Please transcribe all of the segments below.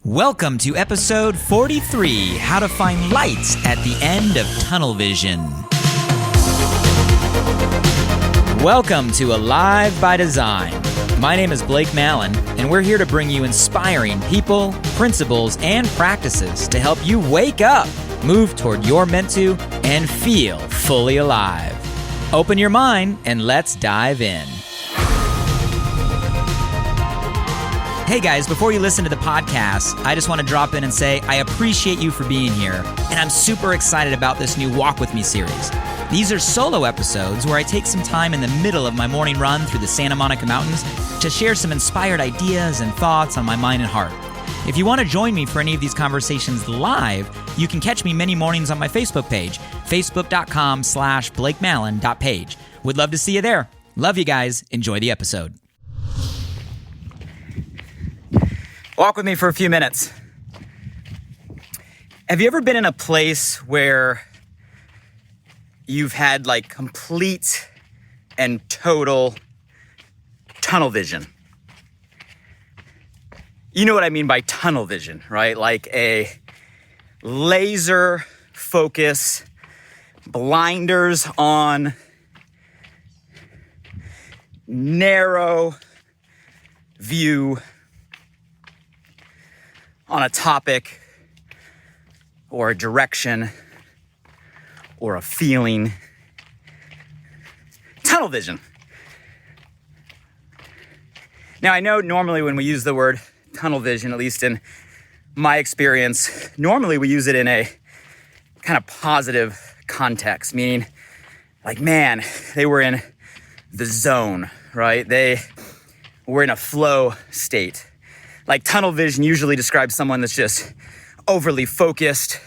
Welcome to episode 43, How to Find Lights at the End of Tunnel Vision. Welcome to Alive by Design. My name is Blake Mallon, and we're here to bring you inspiring people, principles, and practices to help you wake up, move toward your meant to, and feel fully alive. Open your mind and let's dive in. Hey guys, before you listen to the podcast, I just want to drop in and say I appreciate you for being here, and I'm super excited about this new Walk With Me series. These are solo episodes where I take some time in the middle of my morning run through the Santa Monica Mountains to share some inspired ideas and thoughts on my mind and heart. If you want to join me for any of these conversations live, you can catch me many mornings on my Facebook page, facebook.com/blakemallon.page. Would love to see you there. Love you guys. Enjoy the episode. Walk with me for a few minutes. Have you ever been in a place where you've had like complete and total tunnel vision? You know what I mean by tunnel vision, right? Like a laser focus, blinders on, narrow view on a topic or a direction or a feeling. Tunnel vision. Now, I know normally when we use the word tunnel vision, at least in my experience, normally we use it in a kind of positive context, meaning like, man, they were in the zone, right? They were in a flow state. Like tunnel vision usually describes someone that's just overly focused,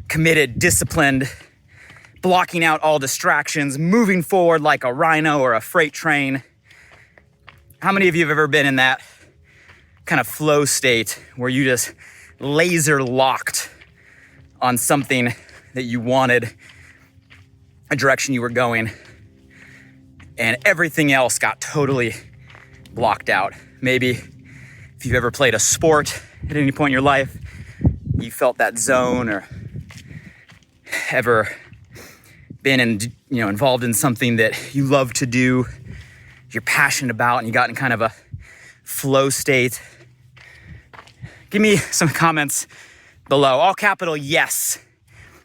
committed, disciplined, blocking out all distractions, moving forward like a rhino or a freight train. How many of you have ever been in that kind of flow state where you just laser locked on something that you wanted, a direction you were going, and everything else got totally blocked out? Maybe if you've ever played a sport at any point in your life, you felt that zone, or ever been involved in something that you love to do, you're passionate about, and you got in kind of a flow state. Give me some comments below. All capital yes,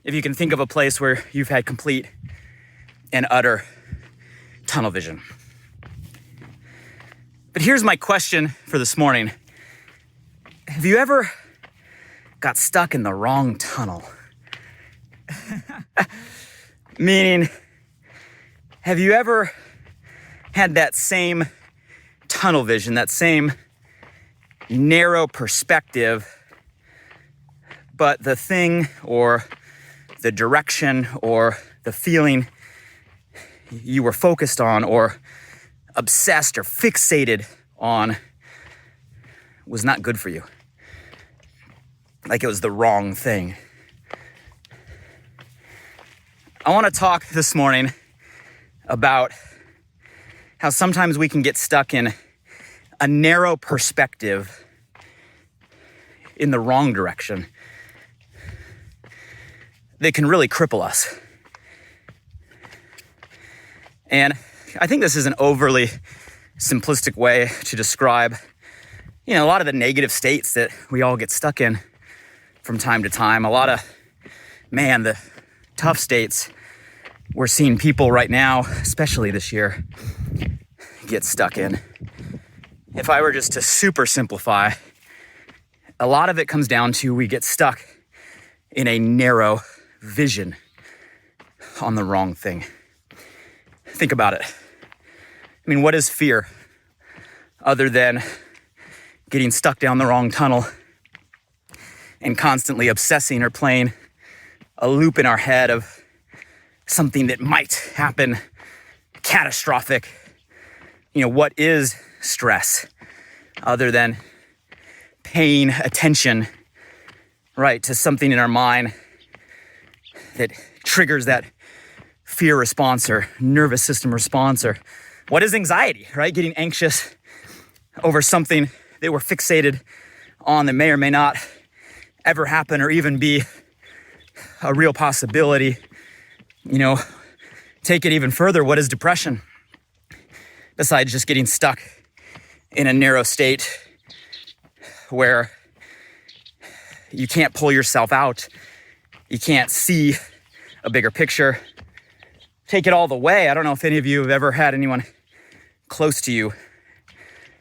if you can think of a place where you've had complete and utter tunnel vision. But here's my question for this morning. Have you ever got stuck in the wrong tunnel? Meaning, have you ever had that same tunnel vision, that same narrow perspective, but the thing or the direction or the feeling you were focused on or obsessed or fixated on was not good for you? Like it was the wrong thing. I want to talk this morning about how sometimes we can get stuck in a narrow perspective in the wrong direction that can really cripple us. And I think this is an overly simplistic way to describe, a lot of the negative states that we all get stuck in from time to time. A lot of, the tough states we're seeing people right now, especially this year, get stuck in. If I were just to super simplify, a lot of it comes down to we get stuck in a narrow vision on the wrong thing. Think about it. What is fear other than getting stuck down the wrong tunnel and constantly obsessing or playing a loop in our head of something that might happen, catastrophic? What is stress other than paying attention, right, to something in our mind that triggers that fear response or nervous system response? Or what is anxiety, right? Getting anxious over something that we're fixated on that may or may not ever happen or even be a real possibility. Take it even further. What is depression? Besides just getting stuck in a narrow state where you can't pull yourself out, you can't see a bigger picture, take it all the way. I don't know if any of you have ever had anyone close to you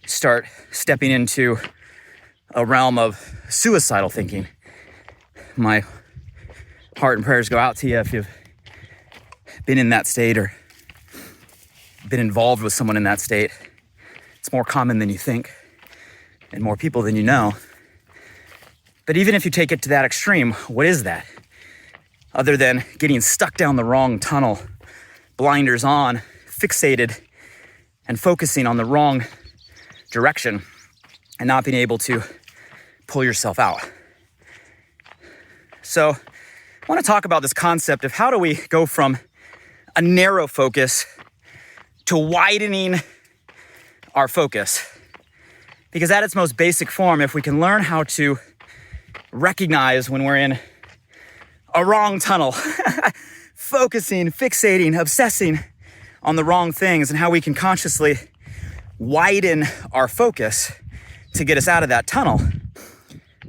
start stepping into a realm of suicidal thinking. My heart and prayers go out to you if you've been in that state or been involved with someone in that state. It's more common than you think and more people than you know. But even if you take it to that extreme, what is that? Other than getting stuck down the wrong tunnel, blinders on, fixated, and focusing on the wrong direction and not being able to pull yourself out. So I want to talk about this concept of how do we go from a narrow focus to widening our focus. Because at its most basic form, if we can learn how to recognize when we're in a wrong tunnel, focusing, fixating, obsessing on the wrong things, and how we can consciously widen our focus to get us out of that tunnel,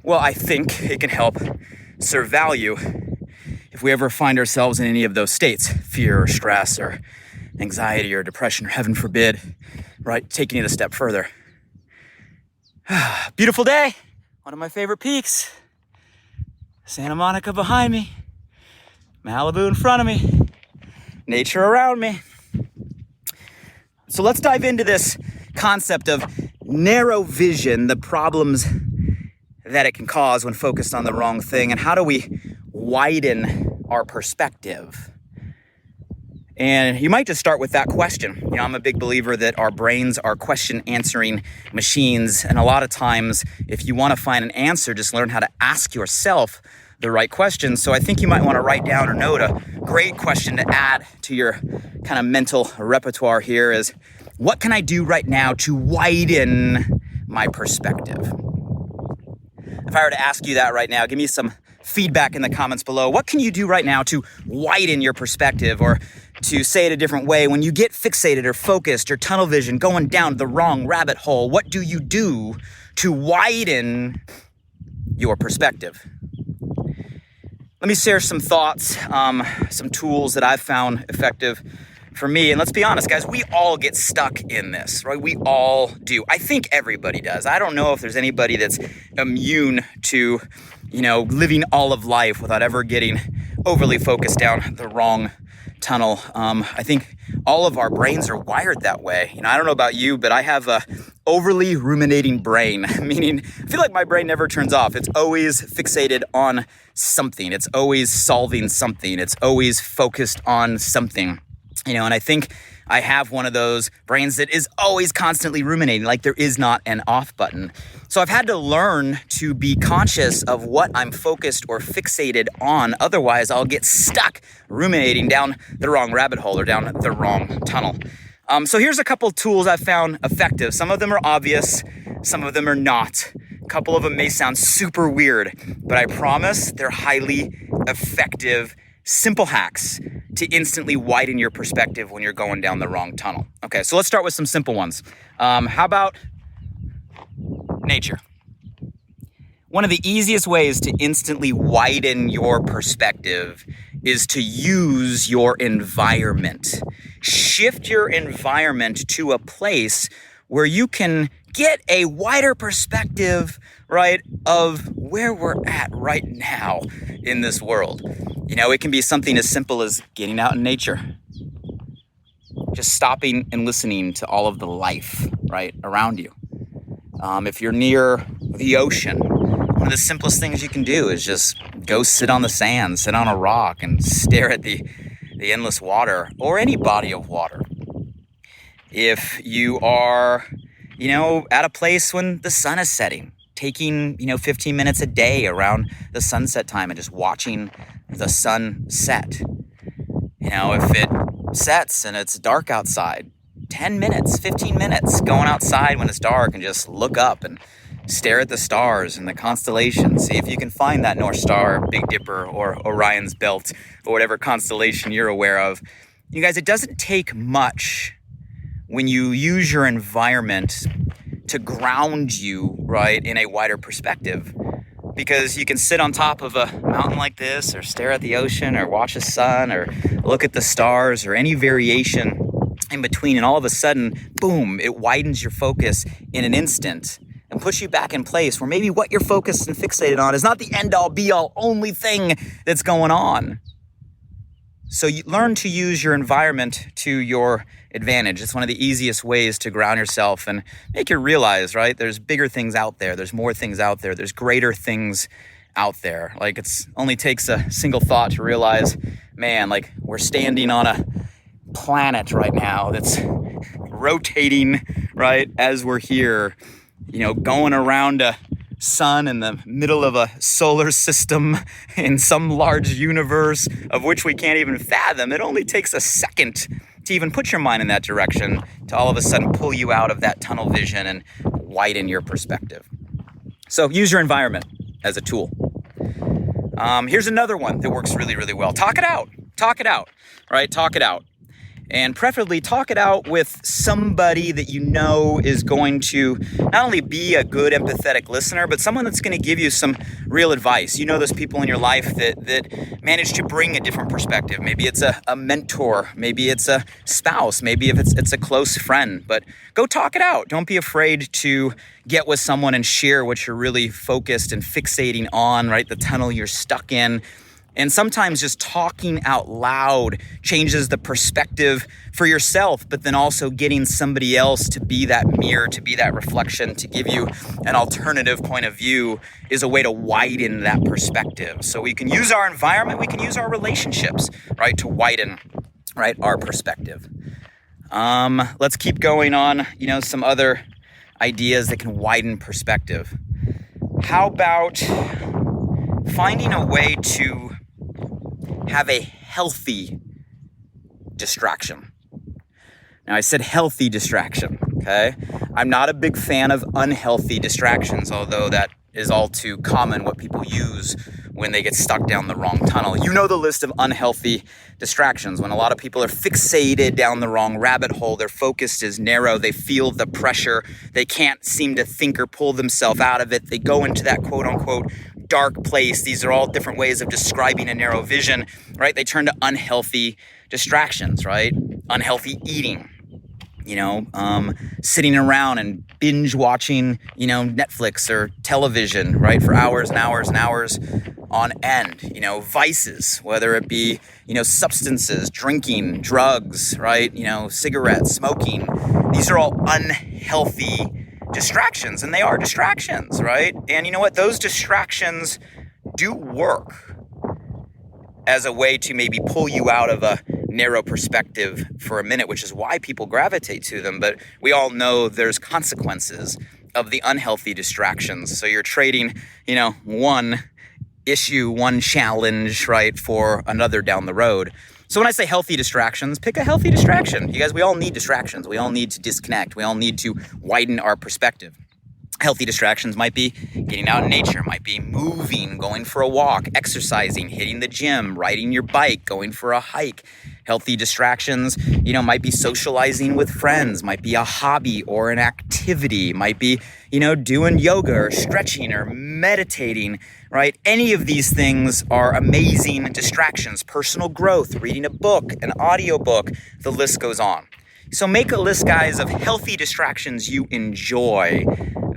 well, I think it can help serve value if we ever find ourselves in any of those states, fear or stress or anxiety or depression, or heaven forbid, right, taking it a step further. Beautiful day, one of my favorite peaks. Santa Monica behind me, Malibu in front of me, nature around me. So let's dive into this concept of narrow vision, the problems that it can cause when focused on the wrong thing, and how do we widen our perspective. And you might just start with that question. I'm a big believer that our brains are question-answering machines, and a lot of times, if you want to find an answer, just learn how to ask yourself the right questions. So I think you might want to write down or note a great question to add to your kind of mental repertoire here is, what can I do right now to widen my perspective? If I were to ask you that right now, give me some feedback in the comments below. What can you do right now to widen your perspective? Or to say it a different way, when you get fixated or focused or tunnel vision going down the wrong rabbit hole, what do you do to widen your perspective? Let me share some thoughts, some tools that I've found effective for me. And let's be honest, guys, we all get stuck in this, right? We all do. I think everybody does. I don't know if there's anybody that's immune to, living all of life without ever getting overly focused down the wrong tunnel. I think all of our brains are wired that way. I don't know about you, but I have a overly ruminating brain, meaning I feel like my brain never turns off. It's always fixated on something. It's always solving something. It's always focused on something. And I think I have one of those brains that is always constantly ruminating, like there is not an off button. So I've had to learn to be conscious of what I'm focused or fixated on. Otherwise, I'll get stuck ruminating down the wrong rabbit hole or down the wrong tunnel. So here's a couple tools I've found effective. Some of them are obvious, some of them are not. A couple of them may sound super weird, but I promise they're highly effective, simple hacks to instantly widen your perspective when you're going down the wrong tunnel. Okay, so let's start with some simple ones. How about nature? One of the easiest ways to instantly widen your perspective is to use your environment. Shift your environment to a place where you can get a wider perspective, right, of where we're at right now in this world. It can be something as simple as getting out in nature. Just stopping and listening to all of the life, right, around you. If you're near the ocean, one of the simplest things you can do is just go sit on the sand, sit on a rock and stare at the endless water or any body of water. If you are, at a place when the sun is setting, taking, 15 minutes a day around the sunset time and just watching the sun set. If it sets and it's dark outside, 10 minutes, 15 minutes going outside when it's dark and just look up and stare at the stars and the constellations. See if you can find that North Star, Big Dipper, or Orion's Belt, or whatever constellation you're aware of. You guys, it doesn't take much when you use your environment to ground you, right, in a wider perspective. Because you can sit on top of a mountain like this, or stare at the ocean, or watch the sun, or look at the stars, or any variation in between, and all of a sudden, boom, it widens your focus in an instant and puts you back in place where maybe what you're focused and fixated on is not the end-all, be-all, only thing that's going on. So you learn to use your environment to your advantage. It's one of the easiest ways to ground yourself and make you realize, right, there's bigger things out there. There's more things out there. There's greater things out there. Like, it's only takes a single thought to realize, man, like, we're standing on a planet right now that's rotating, right, as we're here, going around a sun in the middle of a solar system in some large universe of which we can't even fathom. It only takes a second to even put your mind in that direction to all of a sudden pull you out of that tunnel vision and widen your perspective. So use your environment as a tool. Here's another one that works really, really well. Talk it out, right? Talk it out. And preferably talk it out with somebody that you know is going to not only be a good empathetic listener, but someone that's going to give you some real advice. You know those people in your life that manage to bring a different perspective. Maybe it's a mentor, maybe it's a spouse, maybe if it's a close friend. But go talk it out. Don't be afraid to get with someone and share what you're really focused and fixating on, right? The tunnel you're stuck in. And sometimes just talking out loud changes the perspective for yourself, but then also getting somebody else to be that mirror, to be that reflection, to give you an alternative point of view is a way to widen that perspective. So we can use our environment, we can use our relationships, right, to widen, right, our perspective. Let's keep going on, some other ideas that can widen perspective. How about finding a way to have a healthy distraction? Now, I said healthy distraction, okay? I'm not a big fan of unhealthy distractions, although that is all too common what people use when they get stuck down the wrong tunnel. You know the list of unhealthy distractions. When a lot of people are fixated down the wrong rabbit hole, their focus is narrow, they feel the pressure, they can't seem to think or pull themselves out of it, they go into that quote-unquote dark place. These are all different ways of describing a narrow vision, right? They turn to unhealthy distractions, right? Unhealthy eating, sitting around and binge watching, Netflix or television, right? For hours and hours and hours on end, vices, whether it be, substances, drinking, drugs, right? Cigarettes, smoking. These are all unhealthy distractions, and they are distractions, right? And you know what? Those distractions do work as a way to maybe pull you out of a narrow perspective for a minute, which is why people gravitate to them. But we all know there's consequences of the unhealthy distractions. So you're trading, one issue, one challenge, right, for another down the road. So when I say healthy distractions, pick a healthy distraction. You guys, we all need distractions. We all need to disconnect. We all need to widen our perspective. Healthy distractions might be getting out in nature, might be moving, going for a walk, exercising, hitting the gym, riding your bike, going for a hike. Healthy distractions, might be socializing with friends, might be a hobby or an activity, might be, doing yoga or stretching or meditating, right? Any of these things are amazing distractions. Personal growth, reading a book, an audiobook, the list goes on. So make a list, guys, of healthy distractions you enjoy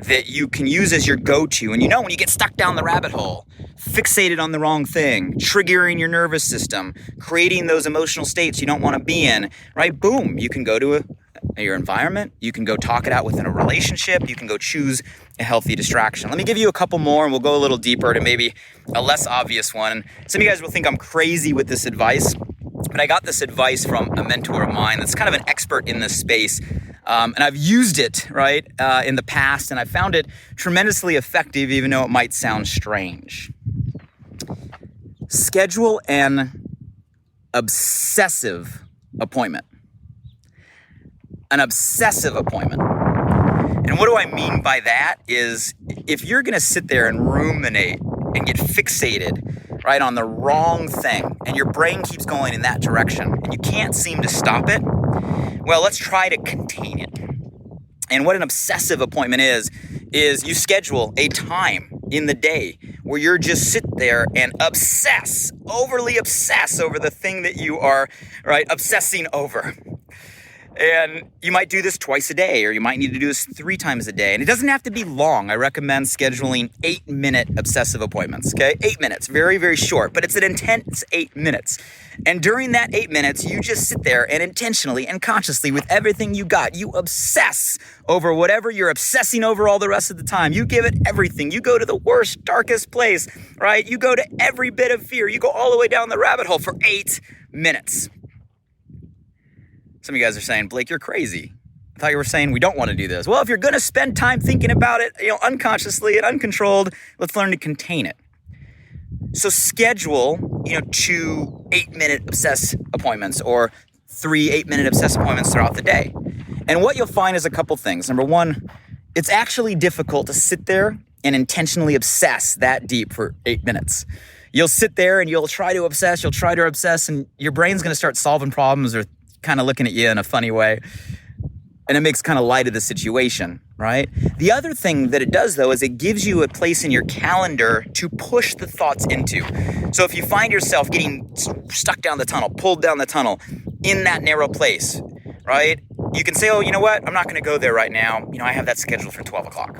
that you can use as your go-to. And when you get stuck down the rabbit hole, fixated on the wrong thing, triggering your nervous system, creating those emotional states you don't want to be in, right? Boom, you can go to your environment. You can go talk it out within a relationship. You can go choose a healthy distraction. Let me give you a couple more, and we'll go a little deeper to maybe a less obvious one. Some of you guys will think I'm crazy with this advice, but I got this advice from a mentor of mine that's kind of an expert in this space. And I've used it, right, in the past, and I found it tremendously effective, even though it might sound strange. Schedule an obsessive appointment. An obsessive appointment. And what do I mean by that is if you're going to sit there and ruminate and get fixated, right, on the wrong thing, and your brain keeps going in that direction, and you can't seem to stop it, well, let's try to contain it. And what an obsessive appointment is you schedule a time in the day where you're just sit there and overly obsess over the thing that you are, right, obsessing over. And you might do this twice a day, or you might need to do this 3 times a day. And it doesn't have to be long. I recommend scheduling 8-minute obsessive appointments, okay? 8 minutes, very, very short, but it's an intense 8 minutes. And during that 8 minutes, you just sit there and intentionally and consciously with everything you got, you obsess over whatever you're obsessing over all the rest of the time. You give it everything. You go to the worst, darkest place, right? You go to every bit of fear. You go all the way down the rabbit hole for 8 minutes. Some of you guys are saying, Blake, you're crazy. I thought you were saying we don't want to do this. Well, if you're going to spend time thinking about it, unconsciously and uncontrolled, let's learn to contain it. So schedule, 2 8-minute obsess appointments or 3 8-minute obsess appointments throughout the day. And what you'll find is a couple things. Number one, it's actually difficult to sit there and intentionally obsess that deep for 8 minutes. You'll sit there and you'll try to obsess, and your brain's going to start solving problems or kind of looking at you in a funny way. And it makes kind of light of the situation, right? The other thing that it does, though, is it gives you a place in your calendar to push the thoughts into. So if you find yourself getting stuck down the tunnel, pulled down the tunnel in that narrow place, right? You can say, oh, you know what? I'm not going to go there right now. I have that scheduled for 12 o'clock.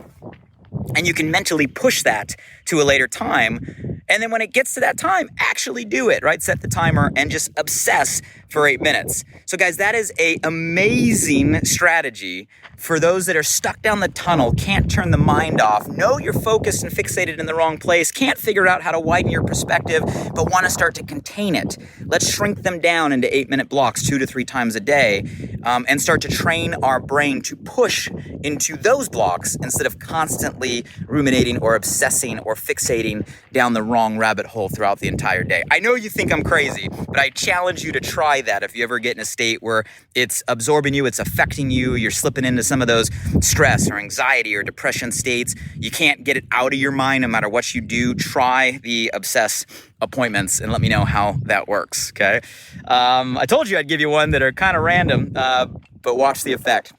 And you can mentally push that to a later time. And then when it gets to that time, actually do it, right? Set the timer and just obsess for 8 minutes. So guys, that is an amazing strategy for those that are stuck down the tunnel, can't turn the mind off, know you're focused and fixated in the wrong place, can't figure out how to widen your perspective, but want to start to contain it. Let's shrink them down into 8-minute blocks 2 to 3 times a day and start to train our brain to push into those blocks instead of constantly ruminating or obsessing or fixating down the wrong rabbit hole throughout the entire day. I know you think I'm crazy, but I challenge you to try that if you ever get in a state where it's absorbing you, it's affecting you, you're slipping into some of those stress or anxiety or depression states. You can't get it out of your mind no matter what you do. Try the obsess appointments and let me know how that works, okay? I told you I'd give you one that are kind of random, but watch the effect.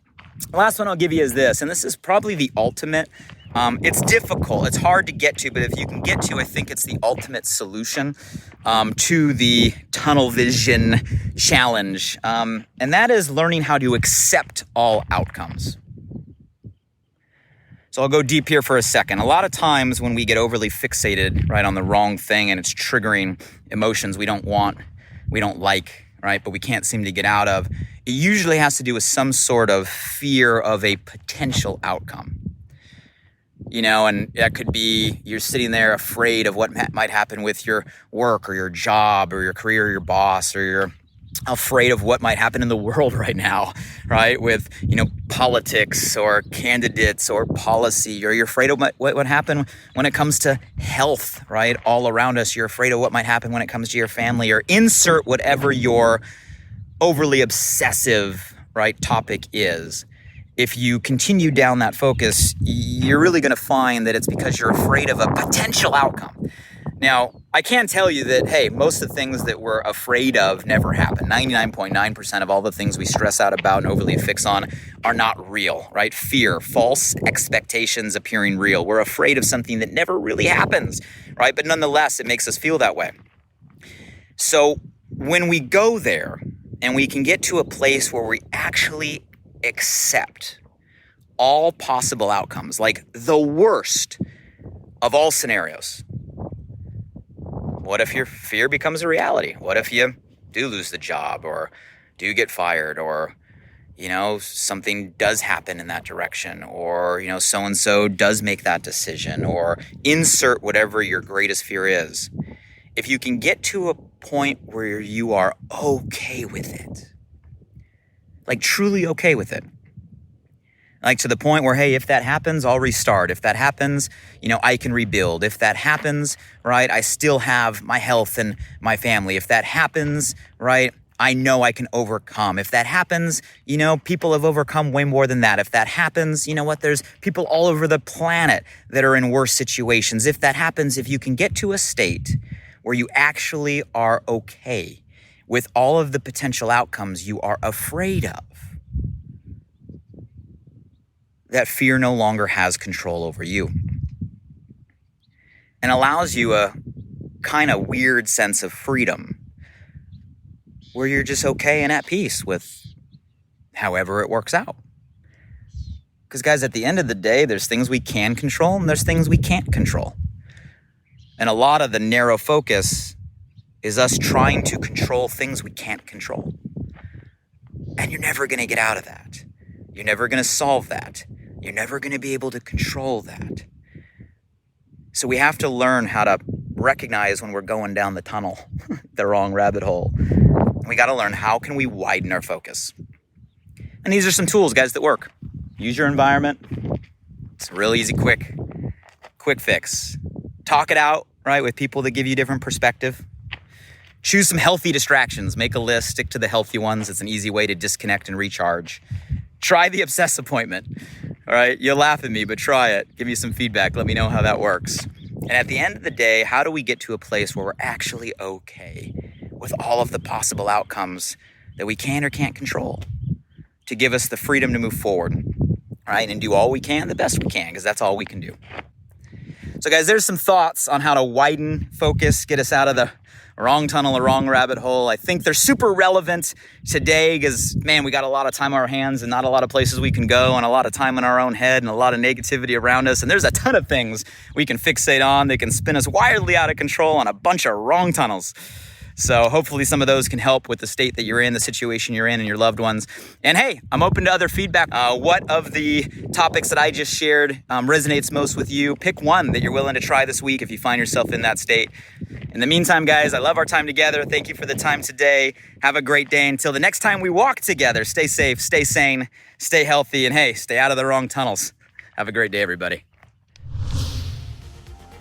The last one I'll give you is this, and this is probably the ultimate. It's difficult, it's hard to get to, but if you can get to, I think it's the ultimate solution to the tunnel vision challenge. And that is learning how to accept all outcomes. So I'll go deep here for a second. A lot of times when we get overly fixated, right, on the wrong thing and it's triggering emotions we don't want, we don't like, right, but we can't seem to get out of, it usually has to do with some sort of fear of a potential outcome. And that could be you're sitting there afraid of what might happen with your work or your job or your career or your boss, or you're afraid of what might happen in the world right now, right? With, politics or candidates or policy, or you're afraid of what would happen when it comes to health, right? All around us, you're afraid of what might happen when it comes to your family, or insert whatever your overly obsessive, right, topic is. If you continue down that focus, you're really going to find that it's because you're afraid of a potential outcome. Now, I can tell you that, hey, most of the things that we're afraid of never happen. 99.9% of all the things we stress out about and overly fix on are not real, right? Fear, false expectations appearing real. We're afraid of something that never really happens, right? But nonetheless, it makes us feel that way. So when we go there and we can get to a place where we actually accept all possible outcomes, like the worst of all scenarios. What if your fear becomes a reality? What if you do lose the job, or do get fired, or, something does happen in that direction, or, so-and-so does make that decision, or insert whatever your greatest fear is. If you can get to a point where you are okay with it, like truly okay with it. Like to the point where, hey, if that happens, I'll restart. If that happens, I can rebuild. If that happens, right, I still have my health and my family. If that happens, right, I know I can overcome. If that happens, people have overcome way more than that. If that happens, you know what? There's people all over the planet that are in worse situations. If that happens, if you can get to a state where you actually are okay with all of the potential outcomes you are afraid of, that fear no longer has control over you and allows you a kind of weird sense of freedom where you're just okay and at peace with however it works out. Because guys, at the end of the day, there's things we can control and there's things we can't control. And a lot of the narrow focus is us trying to control things we can't control. And you're never going to get out of that. You're never going to solve that. You're never going to be able to control that. So we have to learn how to recognize when we're going down the tunnel, the wrong rabbit hole. We got to learn how can we widen our focus. And these are some tools, guys, that work. Use your environment. It's a real easy, quick fix. Talk it out, right, with people that give you different perspective. Choose some healthy distractions. Make a list, stick to the healthy ones. It's an easy way to disconnect and recharge. Try the obsess appointment. All right, you'll laugh at me, but try it. Give me some feedback. Let me know how that works. And at the end of the day, how do we get to a place where we're actually okay with all of the possible outcomes that we can or can't control to give us the freedom to move forward, right? And do all we can, the best we can, because that's all we can do. So guys, there's some thoughts on how to widen focus, get us out of the wrong tunnel, a wrong rabbit hole. I think they're super relevant today because, man, we got a lot of time on our hands and not a lot of places we can go and a lot of time in our own head and a lot of negativity around us. And there's a ton of things we can fixate on that can spin us wildly out of control on a bunch of wrong tunnels. So hopefully some of those can help with the state that you're in, the situation you're in, and your loved ones. And hey, I'm open to other feedback. What of the topics that I just shared resonates most with you? Pick one that you're willing to try this week if you find yourself in that state. In the meantime, guys, I love our time together. Thank you for the time today. Have a great day. Until the next time we walk together, stay safe, stay sane, stay healthy, and hey, stay out of the wrong tunnels. Have a great day, everybody.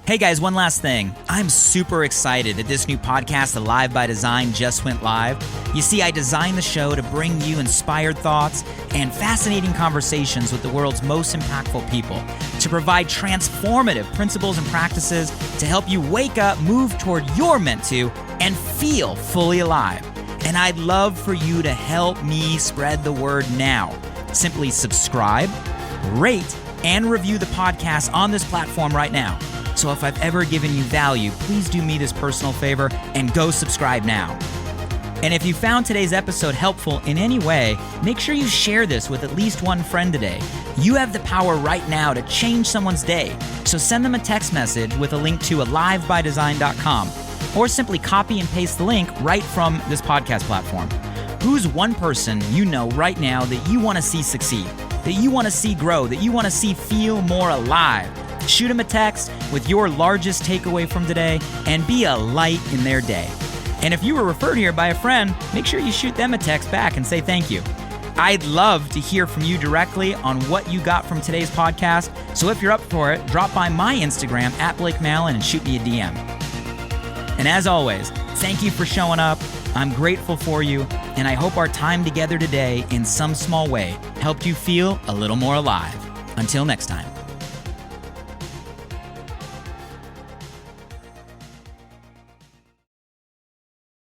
Hey guys, one last thing. I'm super excited that this new podcast, Alive by Design, just went live. You see, I designed the show to bring you inspired thoughts and fascinating conversations with the world's most impactful people, to provide transformative principles and practices to help you wake up, move toward your meant to, and feel fully alive. And I'd love for you to help me spread the word now. Simply subscribe, rate, and review the podcast on this platform right now. So if I've ever given you value, please do me this personal favor and go subscribe now. And if you found today's episode helpful in any way, make sure you share this with at least one friend today. You have the power right now to change someone's day. So send them a text message with a link to alivebydesign.com or simply copy and paste the link right from this podcast platform. Who's one person you know right now that you want to see succeed, that you want to see grow, that you want to see feel more alive? Shoot them a text with your largest takeaway from today and be a light in their day. And if you were referred here by a friend, make sure you shoot them a text back and say thank you. I'd love to hear from you directly on what you got from today's podcast. So if you're up for it, drop by my Instagram @BlakeMallon and shoot me a DM. And as always, thank you for showing up. I'm grateful for you. And I hope our time together today in some small way helped you feel a little more alive. Until next time.